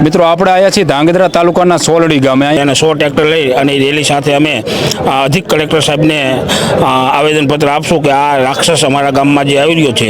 મિત્રો આપણે આવ્યા છીએ ધાંગધ્રા તાલુકાના સોલડી ગામે અને 100 ટ્રેક્ટર લઈ અને રેલી સાથે અમે અધિક કલેક્ટર સાહેબને આવેદનપત્ર આપશું કે આ રાક્ષસ અમારા ગામમાં જે આવી રહ્યો છે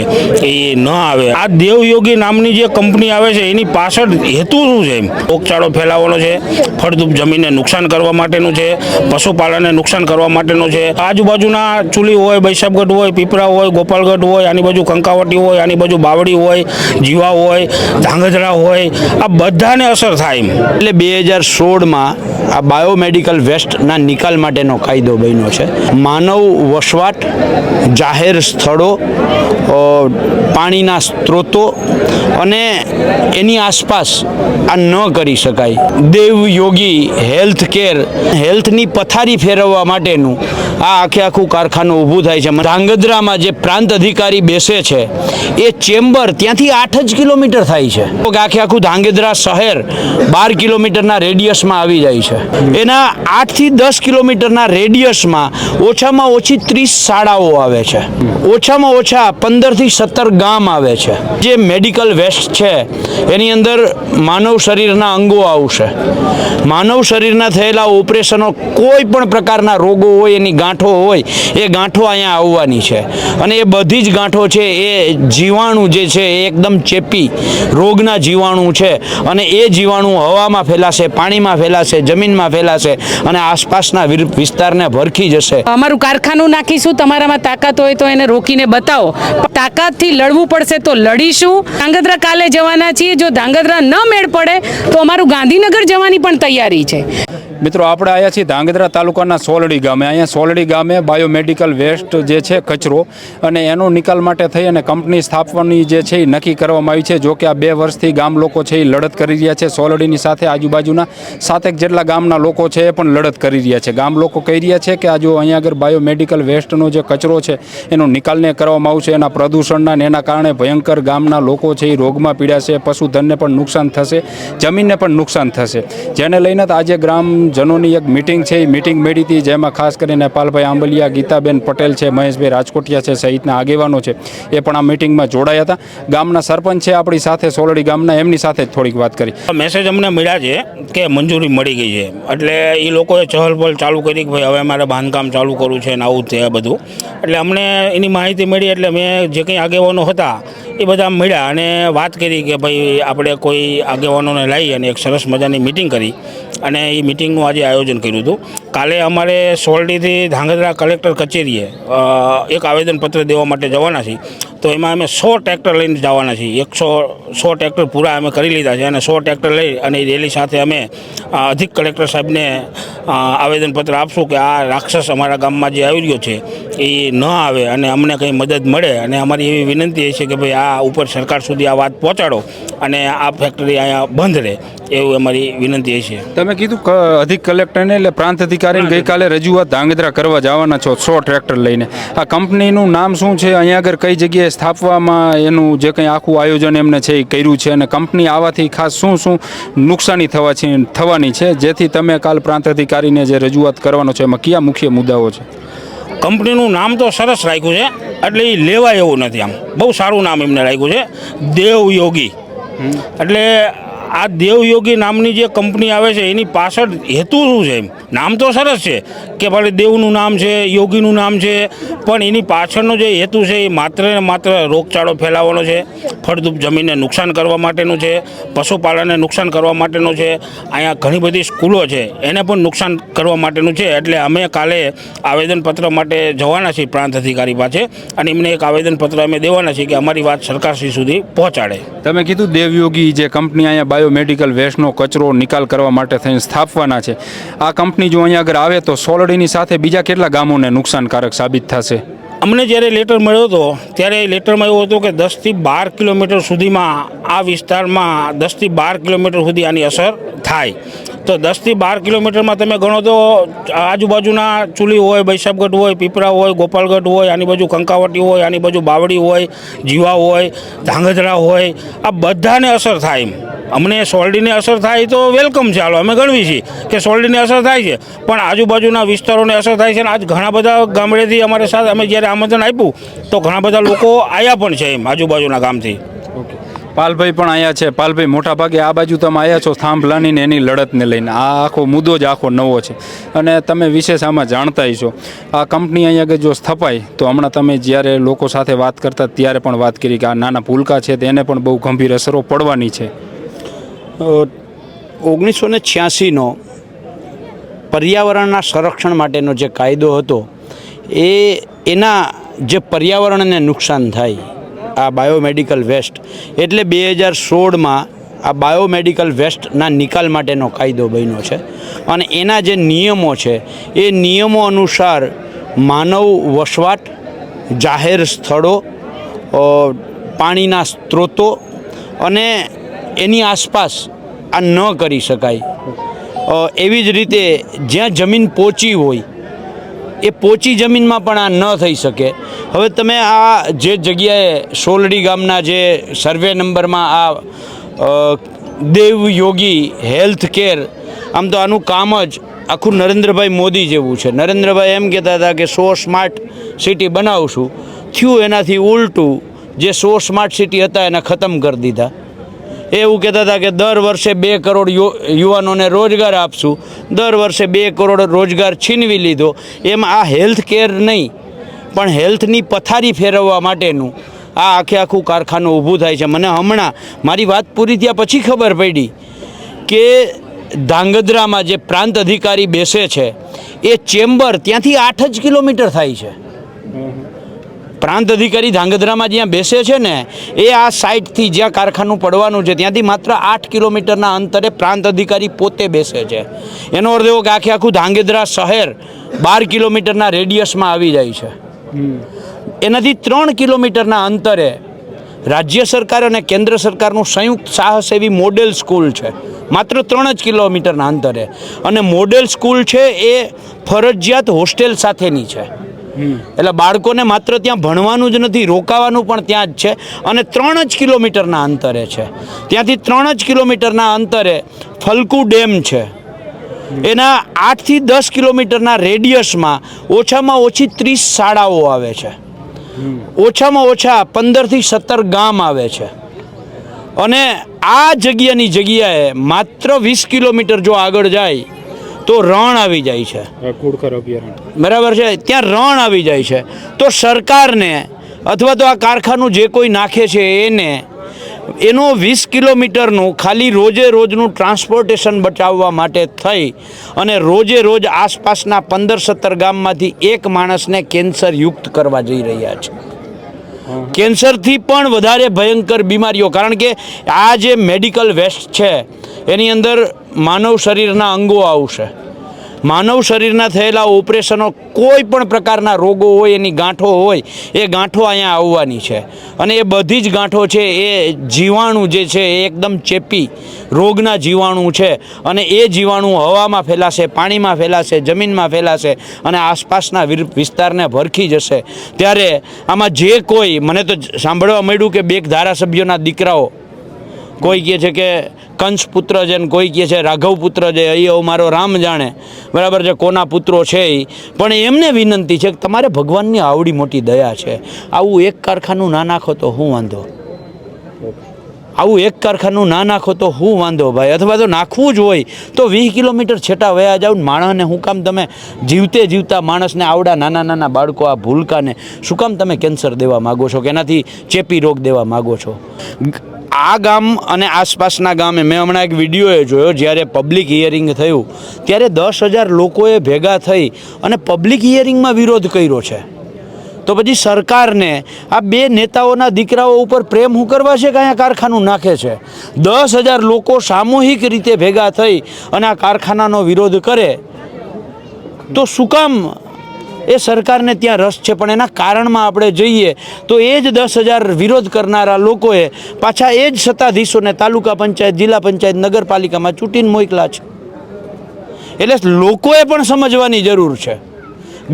એ ન આવે। આ દેવયોગી નામની જે કંપની આવે છે એની પાછળ હેતુ શું છે? રોગચાળો ફેલાવવાનો છે, ફળદ્રુપ જમીનને નુકસાન કરવા માટેનું છે, પશુપાલનને નુકસાન કરવા માટેનું છે। આજુબાજુના ચુલી હોય, બૈસાબગઢ હોય, પીપરા હોય, ગોપાલગઢ હોય, આની બાજુ કંકાવટી હોય, આની બાજુ બાવડી હોય, જીવા હોય, ધાંગધ્રા હોય, આ બધાને અસર થાય। એટલે 2016માં આ બાયોમેડિકલ વેસ્ટના નિકાલ માટેનો કાયદો બન્યો છે। માનવ વસવાટ, જાહેર સ્થળો, પાણીના સ્ત્રોતો અને એની આસપાસ આ ન કરી શકાય। દેવયોગી હેલ્થ કેર, હેલ્થની પથારી ફેરવવા માટેનું આ આખું કારખાનું ઊભું થાય છે। ધાંગધ્રામાં જે પ્રાંત અધિકારી બેસે છે એ ચેમ્બર ત્યાંથી 8 જ કિલોમીટર થાય છે। આખું ધાંગધ્રા શહેર 12 કિલોમીટરના રેડિયસમાં આવી જાય છે। એના 8 થી 10 કિલોમીટરના રેડિયસમાં ઓછામાં ઓછી 30 શાળાઓ આવે છે, ઓછામાં ઓછા 15 થી 17 ગામ આવે છે। જે મેડિકલ વેસ્ટ છે એની અંદર માનવ શરીરના અંગો આવશે, માનવ શરીરના થયેલા ઓપરેશનો, કોઈ પણ પ્રકારના રોગો હોય, એની ગાંઠો હોય, એ ગાંઠો અહીંયા આવવાની છે અને એ બધી જ ગાંઠો છે એ જીવાણુ જે છે એ એકદમ ચેપી રોગના જીવાણુ છે અને એ જીવાણુ હવામાં ફેલાશે, પાણીમાં ફેલાશે, જમીનમાં ફેલાશે અને આસપાસના વિસ્તારને ભરખી જશે। અમારું કારખાનું નાખીશું, તમારામાં તાકાત હોય તો એને રોકીને બતાવો। તાકાતથી લડવું પડશે તો લડીશું। ધાંગધ્રા કાલે જવાના છીએ, જો ધાંગધ્રા ન મેળ પડે તો અમારું ગાંધીનગર જવાની પણ તૈયારી છે। મિત્રો આપણે આવ્યા છીએ ધાંગધ્રા તાલુકાના સોલડી ગામે। અહીંયા સોલડી ગામે બાયોમેડિકલ વેસ્ટ જે છે કચરો અને એનો નિકાલ માટે થઈ અને કંપની સ્થાપવાની જે છે એ નક્કી કરવામાં આવી છે। જો કે આ 2 વર્ષથી ગામ લોકો છે એ લડત કરી રહ્યા છે। સોલડીની સાથે આજુબાજુના 7 જેટલા ગામના લોકો છે એ પણ લડત કરી રહ્યા છે। ગામ લોકો કહી રહ્યા છે કે આ જો અહીંયા આગળ બાયોમેડિકલ વેસ્ટનો જે કચરો છે એનો નિકાલને કરવામાં આવશે, એના પ્રદૂષણના ને એના કારણે ભયંકર ગામના લોકો છે એ રોગમાં પીડાશે, પશુધનને પણ નુકસાન થશે, જમીનને પણ નુકસાન થશે। જેને લઈને આજે જનોની એક મિટિંગ છે એ મિટિંગ મળી હતી, જેમાં ખાસ કરીને પાલભાઈ આંબલિયા, ગીતાબેન પટેલ છે, મહેશભાઈ રાજકોટિયા છે સહિતના આગેવાનો છે એ પણ આ મિટિંગમાં જોડાયા હતા। ગામના સરપંચ છે આપણી સાથે સોલડી ગામના, એમની સાથે થોડીક વાત કરી। મેસેજ અમને મળ્યા છે કે મંજૂરી મળી ગઈ છે, એટલે એ લોકોએ ચહલપહલ ચાલુ કરી કે ભાઈ હવે અમારે બાંધકામ ચાલુ કરવું છે ને આવું તે બધું। એટલે અમને એની માહિતી મળી એટલે મેં જે કંઈ આગેવાનો હતા એ બધા મળ્યા અને વાત કરી કે ભાઈ આપણે કોઈ આગેવાનોને લાવી અને એક સરસ મજાની મિટિંગ કરી અને એ મિટિંગનું આજે આયોજન કર્યું હતું। કાલે અમારે સોલડીથી ધાંગધ્રા કલેક્ટર કચેરીએ એક આવેદનપત્ર દેવા માટે જવાના છીએ, તો એમાં અમે 100 ટ્રેક્ટર લઈને જવાના છીએ। 100 ટ્રેક્ટર પૂરા અમે કરી લીધા છે અને 100 ટ્રેક્ટર લઈ અને રેલી સાથે અમે અધિક કલેક્ટર સાહેબને આવેદનપત્ર આપશું કે આ રાક્ષસ અમારા ગામમાં જે આવી રહ્યો છે એ ન આવે અને અમને કંઈ મદદ મળે। અને અમારી એવી વિનંતી છે કે ભાઈ આ ઉપર સરકાર સુધી આ વાત પહોંચાડો અને આ ફેક્ટરી અહીંયા બંધ રહે, એવું અમારી વિનંતી છે। તમે કીધું અધિક કલેક્ટરને એટલે પ્રાંત અધિકારીને ગઈકાલે રજૂઆત ધાંગધ્રા કરવા જવાના છો 100 ટ્રેક્ટર લઈને। આ કંપનીનું નામ શું છે, અહીંયા આગળ કઈ જગ્યાએ સ્થાપવામાં એનું જે કંઈ આખું આયોજન એમને છે એ કર્યું છે અને કંપની આવવાથી ખાસ શું નુકસાની થવાની છે, જેથી તમે કાલ પ્રાંત અધિકારીને જે રજૂઆત કરવાનો છે એમાં કયા મુખ્ય મુદ્દાઓ છે? કંપનીનું નામ તો સરસ રાખ્યું છે, એટલે એ લેવાય એવું નથી, આમ બહુ સારું નામ એમને રાખ્યું છે દેવયોગી। એટલે આ દેવયોગી નામની જે કંપની આવે છે એની પાછળ હેતુ શું છે? નામ તો સરસ છે કે ભાઈ દેવનું નામ છે, યોગીનું નામ છે, પણ એની પાછળનો જે હેતુ છે એ માત્ર ને માત્ર રોગચાળો ફેલાવવાનો છે, ફળદ્રુપ જમીનને નુકસાન કરવા માટેનું છે, પશુપાલનને નુકસાન કરવા માટેનું છે, અહીંયા ઘણી બધી સ્કૂલો છે એને પણ નુકસાન કરવા માટેનું છે। એટલે અમે કાલે આવેદનપત્ર માટે જવાના છીએ પ્રાંત અધિકારી પાસે અને એમને એક આવેદનપત્ર અમે દેવાના છીએ કે અમારી વાત સરકારશ્રી સુધી પહોંચાડે। તમે કીધું દેવયોગી જે કંપની અહીંયા બાયોમેડિકલ વેસ્ટનો કચરો નિકાલ કરવા માટે થઈને સ્થાપવાના છે, આ કંપની જો અહીંયા આગળ આવે તો સોલડીની સાથે બીજા કેટલા ગામોને નુકસાનકારક સાબિત થશે? અમને જ્યારે લેટર મળ્યો હતો ત્યારે લેટરમાં એવું હતું કે 10 થી 12 કિલોમીટર સુધીમાં આ વિસ્તારમાં 10 થી 12 કિલોમીટર સુધી આની અસર થાય। તો 10 થી 12 કિલોમીટરમાં તમે ગણો તો આજુબાજુના ચુલી હોય, બૈસાબગઢ હોય, પીપરા હોય, ગોપાલગઢ હોય, આની બાજુ કંકાવટી હોય, આની બાજુ બાવડી હોય, જીવા હોય, ધાંગધ્રા હોય, આ બધાને અસર થાય। અમને સોલડીને અસર થાય તો વેલકમ છે, હાલો અમે ગણવી છીએ કે સોલડીને અસર થાય છે, પણ આજુબાજુના વિસ્તારોને અસર થાય છે। અને આજ ઘણા બધા ગામડેથી અમારે સાથે અમે જ્યારે આમંત્રણ આપ્યું તો ઘણા બધા લોકો આવ્યા પણ છે એમ આજુબાજુના ગામથી। ઓકે, પાલભાઈ પણ અહીંયા છે. પાલભાઈ, મોટા ભાગે આ બાજુ તમે આવ્યા છો થાંભલાની એની લડતને લઈને. આ આખો મુદ્દો જ આખો નવો છે અને તમે વિશેષ આમાં જાણતાય છો. આ કંપની અહીંયા આગળ જો સ્થપાય તો હમણાં તમે જ્યારે લોકો સાથે વાત કરતા ત્યારે પણ વાત કરી કે આ નાના ભૂલકા છે તેને પણ બહુ ગંભીર અસરો પડવાની છે. 1986નો પર્યાવરણના સંરક્ષણ માટેનો જે કાયદો હતો એના જે પર્યાવરણને નુકસાન થાય આ બાયોમેડિકલ વેસ્ટ એટલે 2016માં આ બાયોમેડિકલ વેસ્ટના નિકાલ માટેનો કાયદો બન્યો છે અને એના જે નિયમો છે એ નિયમો અનુસાર માનવ વસવાટ, જાહેર સ્થળો, પાણીના સ્ત્રોતો અને એની આસપાસ આ ન કરી શકાય. એવી જ રીતે જ્યાં જમીન પોચી હોય એ પોચી જમીનમાં પણ આ ન થઈ શકે. હવે તમે આ જે જગ્યાએ સોલડી ગામના જે સર્વે નંબરમાં આ દેવયોગી હેલ્થ કેર, આમ તો આનું કામ જ આખું નરેન્દ્રભાઈ મોદી જેવું છે. નરેન્દ્રભાઈ એમ કહેતા હતા કે 100 સ્માર્ટ સિટી બનાવશું, થયું એનાથી ઉલટું. જે 100 સ્માર્ટ સિટી હતા એને ખતમ કરી દીધા. એવું કહેતા હતા કે દર વર્ષે 2 કરોડ યુવાનોને રોજગાર આપશું, દર વર્ષે 2 કરોડ રોજગાર છીનવી લીધો. એમ આ હેલ્થ કેર નહીં પણ હેલ્થની પથારી ફેરવવા માટેનું આ આખું કારખાનું ઊભું થાય છે. મને હમણાં મારી વાત પૂરી થયા પછી ખબર પડી કે ધાંગધ્રામાં જે પ્રાંત અધિકારી બેસે છે એ ચેમ્બર ત્યાંથી 8 જ કિલોમીટર થાય છે. પ્રાંત અધિકારી ધાંગધ્રામાં જ્યાં બેસે છે ને એ આ સાઇટથી જ્યાં કારખાનું પડવાનું છે ત્યાંથી માત્ર 8 કિલોમીટરના અંતરે પ્રાંત અધિકારી પોતે બેસે છે. એનો અર્થ એવો કે આખું ધાંગધ્રા શહેર 12 કિલોમીટરના રેડિયસમાં આવી જાય છે. એનાથી 3 કિલોમીટરના અંતરે રાજ્ય સરકાર અને કેન્દ્ર સરકારનું સંયુક્ત સાહસ એવી મોડેલ સ્કૂલ છે, માત્ર 3 જ કિલોમીટરના અંતરે. અને મોડેલ સ્કૂલ છે એ ફરજિયાત હોસ્ટેલ સાથેની છે. એટલે બાળકોને માત્ર ત્યાં ભણવાનું જ નથી, રોકાવાનું પણ ત્યાં જ છે. અને 3 જ કિલોમીટરના અંતરે છે. ત્યાંથી 3 જ કિલોમીટરના અંતરે ફલકુ ડેમ છે. એના 8 થી 10 કિલોમીટરના રેડિયસમાં ઓછામાં ઓછી 30 શાળાઓ આવે છે, ઓછામાં ઓછા 15 થી 17 ગામ આવે છે. અને આ જગ્યાની જગ્યાએ માત્ર 20 કિલોમીટર જો આગળ જાય તો રણ આવી જાય છે. કુડખર અભયારણ્ય બરાબર છે, ત્યાં રણ આવી જાય છે. તો સરકારને અથવા તો આ કારખાનું જે કોઈ નાખે છે એને એનો 20 કિલોમીટરનું ખાલી રોજે રોજનું ટ્રાન્સપોર્ટેશન બચાવવા માટે થઈ અને રોજે રોજ આસપાસના 15-17 ગામમાંથી એક માણસને કેન્સર યુક્ત કરવા જઈ રહ્યા છે. કેન્સરથી પણ વધારે ભયંકર બીમારીઓ, કારણ કે આ જે મેડિકલ વેસ્ટ છે એની અંદર માનવ શરીરના અંગો આવશે, માનવ શરીરના થયેલા ઓપરેશનો, કોઈ પણ પ્રકારના રોગો હોય એની ગાંઠો હોય એ ગાંઠો અહીંયા આવવાની છે. અને એ બધી જ ગાંઠો છે એ જીવાણુ જે છે એ એકદમ ચેપી રોગના જીવાણુ છે. અને એ જીવાણુ હવામાં ફેલાશે, પાણીમાં ફેલાશે, જમીનમાં ફેલાશે અને આસપાસના વિસ્તારને ભરખી જશે. ત્યારે આમાં જે કોઈ, મને તો સાંભળવા મળ્યું કે 2 ધારાસભ્યોના દીકરાઓ, કોઈ કહે છે કે કંસ પુત્ર છે ને કોઈ કહે છે રાઘવ પુત્ર છે, અહીંયા મારો રામ જાણે, બરાબર છે, કોના પુત્રો છે એ. પણ એમને વિનંતી છે કે તમારે ભગવાનની આવડી મોટી દયા છે, આવું એક કારખાનું ના નાખો તો શું વાંધો, આવું એક કારખાનું ના નાખો તો શું વાંધો ભાઈ. અથવા તો નાખવું જ હોય તો 20 કિલોમીટર છેટા વયા જાવ. માણસને શું કામ તમે જીવતા માણસને, આવડા નાના બાળકો, આ ભૂલકાને શું કામ તમે કેન્સર દેવા માગો છો કે એનાથી ચેપી રોગ દેવા માગો છો. આ ગામ અને આસપાસના ગામે મેં હમણાં એક વિડીયો જોયો, જ્યારે પબ્લિક હિયરિંગ થયું ત્યારે 10,000 લોકોએ ભેગા થઈ અને પબ્લિક હિયરિંગમાં વિરોધ કર્યો છે. તો પછી સરકારને આ 2 નેતાઓના દીકરાઓ ઉપર પ્રેમ શું કરવા છે કે અહીંયા કારખાનું નાખે છે? 10,000 લોકો સામૂહિક રીતે ભેગા થઈ અને આ કારખાનાનો વિરોધ કરે તો શું કામ એ સરકારને ત્યાં રસ છે? પણ એના કારણમાં આપણે જોઈએ તો એ જ 10,000 વિરોધ કરનારા લોકોએ પાછા એ જ સત્તાધીશોને તાલુકા પંચાયત, જિલ્લા પંચાયત, નગરપાલિકામાં ચૂંટીને મોકલા છે. એટલે લોકોએ પણ સમજવાની જરૂર છે,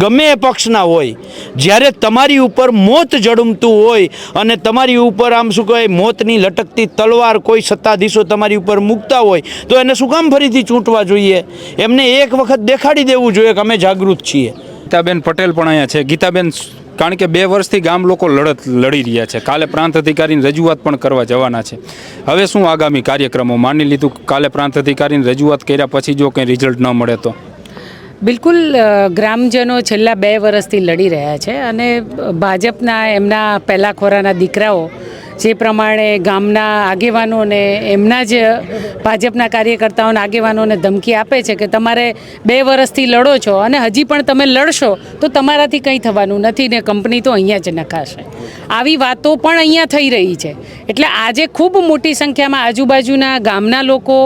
ગમે એ પક્ષના હોય, જ્યારે તમારી ઉપર મોત જડમતું હોય અને તમારી ઉપર આમ શું કહેવાય મોતની લટકતી તલવાર કોઈ સત્તાધીશો તમારી ઉપર મૂકતા હોય તો એને શું કામ ફરીથી ચૂંટવા જોઈએ? એમને એક વખત દેખાડી દેવું જોઈએ કે અમે જાગૃત છીએ. ગીતાબેન પટેલ પણ અહીંયા છે. ગીતાબેન, કારણ કે 2 વર્ષથી ગામ લોકો લડત લડી રહ્યા છે. કાલે પ્રાંત અધિકારીની રજૂઆત પણ કરવા જવાના છે. હવે શું આગામી કાર્યક્રમો? માની લીધું કાલે પ્રાંત અધિકારીની રજૂઆત કર્યા પછી જો કંઈ રિઝલ્ટ ન મળે તો? બિલકુલ, ગ્રામજનો છેલ્લા 2 વર્ષથી લડી રહ્યા છે અને ભાજપના એમના પહેલા ખોરાના દીકરાઓ જે પ્રમાણે ગામના આગેવાનોને એમના જ ભાજપના કાર્યકર્તાઓના આગેવાનોને ધમકી આપે છે કે તમારે 2 વર્ષથી લડો છો અને હજી પણ તમે લડશો તો તમારાથી કંઈ થવાનું નથી ને કંપની તો અહીંયા જ નખાશે. આવી વાતો પણ અહીંયા થઈ રહી છે. એટલે આજે ખૂબ મોટી સંખ્યામાં આજુબાજુના ગામના લોકો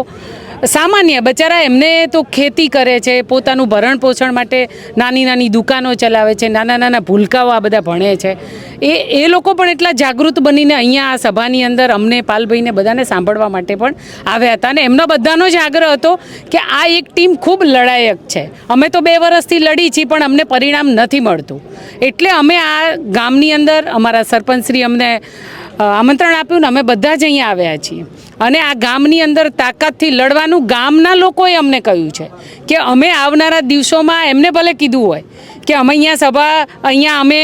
સામાન્ય બચારા એમને તો ખેતી કરે છે, પોતાનું ભરણ પોષણ માટે નાની નાની દુકાનો ચલાવે છે, નાના નાના ભૂલકાઓ આ બધા ભણે છે. એ લોકો પણ એટલા જાગૃત બનીને અહીંયા આ સભાની અંદર અમને પાલભાઈને બધાને સાંભળવા માટે પણ આવ્યા હતા અને એમનો બધાનો જ આગ્રહ હતો કે આ એક ટીમ ખૂબ લડાયક છે. અમે તો 2 વર્ષથી લડી છીએ પણ અમને પરિણામ નથી મળતું. એટલે અમે આ ગામની અંદર અમારા સરપંચશ્રી અમને આમંત્રણ આપ્યું ને અમે બધા જ અહીંયા આવ્યા છીએ અને આ ગામની અંદર તાકાતથી લડવાનું ગામના લોકોએ અમને કહ્યું છે કે અમે આવનારા દિવસોમાં એમને ભલે કીધું હોય કે અમે અહીંયા અમે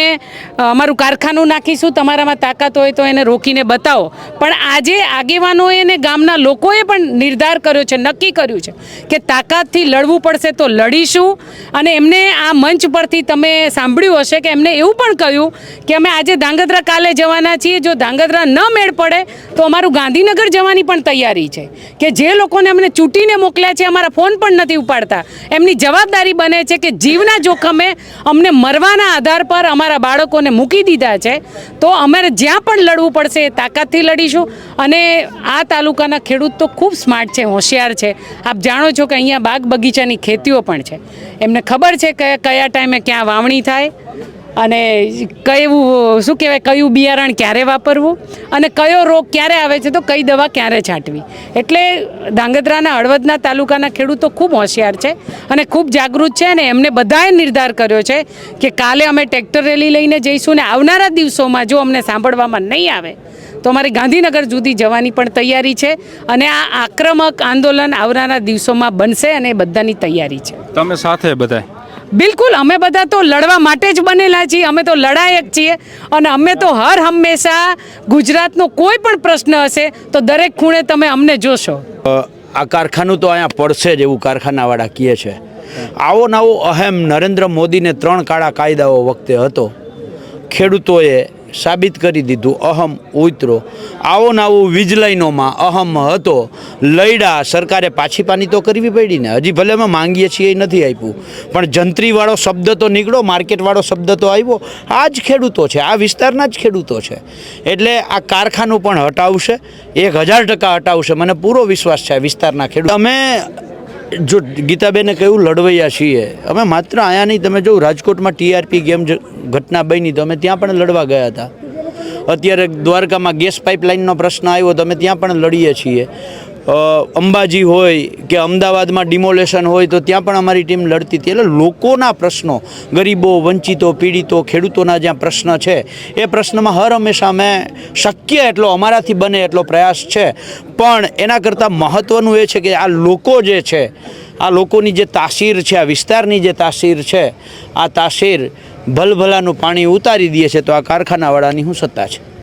અમારું કારખાનું નાખીશું, તમારામાં તાકાત હોય તો એને રોકીને બતાવો. પણ આજે આગેવાનોએ અને ગામના લોકોએ પણ નિર્ધાર કર્યો છે, નક્કી કર્યું છે કે તાકાતથી લડવું પડશે તો લડીશું. અને એમને આ મંચ પરથી તમે સાંભળ્યું હશે કે એમને એવું પણ કહ્યું કે અમે આજે ધાંગધ્રા કાલે જવાના છીએ, જો ધાંગધ્રા ન મેળ પડે તો અમારું ગાંધીનગર જવાની પણ તૈયારી છે. કે જે લોકોને અમને ચૂંટીને મોકલ્યા છે અમારા ફોન પણ નથી ઉપાડતા, એમની જવાબદારી બને છે કે જીવના જોખમે અમને મરવાના આધાર પર અમારા બાળકોને મૂકી દીધા છે. તો અમારે જ્યાં પણ લડવું પડશે એ તાકાતથી લડીશું. અને આ તાલુકાના ખેડૂત તો ખૂબ સ્માર્ટ છે, હોશિયાર છે. આપ જાણો છો કે અહીંયા બાગ બગીચાની ખેતીઓ પણ છે. એમને ખબર છે કે કયા ટાઈમે ક્યાં વાવણી થાય અને કયું બિયારણ ક્યારે વાપરવું અને કયો રોગ ક્યારે આવે છે તો કઈ દવા ક્યારે છાંટવી. એટલે ધાંગધ્રાના હળવદના તાલુકાના ખેડૂતો ખૂબ હોશિયાર છે અને ખૂબ જાગૃત છે અને એમને બધાએ નિર્ધાર કર્યો છે કે કાલે અમે ટ્રેક્ટર રેલી લઈને જઈશું ને આવનારા દિવસોમાં જો અમને સાંભળવામાં નહીં આવે તો અમારી ગાંધીનગર સુધી જવાની પણ તૈયારી છે. અને આ આક્રમક આંદોલન આવનારા દિવસોમાં બનશે અને એ બધાની તૈયારી છે. તમે સાથે બધાય? બિલકુલ, અમે બધા તો લડવા માટે જ બનેલા છીએ. અમે તો લડાયક છીએ અને અમે તો હર હંમેશા ગુજરાતનો કોઈ પણ પ્રશ્ન હશે તો દરેક ખૂણે તમે અમને જોશો. આ કારખાનું તો અહીંયા પડશે જ એવું કારખાનાવાળા કહે છે. આવો નવો અહેમ નરેન્દ્ર મોદીને 3 કાળા કાયદાઓ વખતે હતો. ખેડૂતોએ સાબિત કરી દીધું અહમ ઉતરો. આવો નવો વીજ લાઈનોમાં અહમ હતો, લઈડા સરકારે પાછી પાની તો કરવી પડી ને. હજી ભલે અમે માંગીએ છીએ એ નથી આપ્યું પણ જંત્રીવાળો શબ્દ તો નીકળો, માર્કેટવાળો શબ્દ તો આવ્યો. આ જ ખેડૂતો છે, આ વિસ્તારના જ ખેડૂતો છે. એટલે આ કારખાનું પણ હટાવશે, 1000% હટાવશે. મને પૂરો વિશ્વાસ છે આ વિસ્તારના ખેડૂતો. અમે જો ગીતાબેને કહ્યું લડવૈયા છીએ, અમે માત્ર અહીંયા નહીં. તમે જો રાજકોટમાં ટીઆરપી ગેમ ઘટના બની તો અમે ત્યાં પણ લડવા ગયા હતા. અત્યારે દ્વારકામાં ગેસ પાઇપલાઇનનો પ્રશ્ન આવ્યો તો અમે ત્યાં પણ લડીએ છીએ. અંબાજી હોય કે અમદાવાદમાં ડિમોલેશન હોય તો ત્યાં પણ અમારી ટીમ લડતી હતી. એટલે લોકોના પ્રશ્નો, ગરીબો, વંચિતો, પીડિતો, ખેડૂતોના જ્યાં પ્રશ્ન છે એ પ્રશ્નમાં હર હંમેશા અમે શક્ય એટલો અમારાથી બને એટલો પ્રયાસ છે. પણ એના કરતાં મહત્ત્વનું એ છે કે આ લોકો જે છે, આ લોકોની જે તાસીર છે, આ વિસ્તારની જે તાસીર છે, આ તાસીર ભલભલાનું પાણી ઉતારી દે છે. તો આ કારખાનાવાળાની શું સત્તા છે?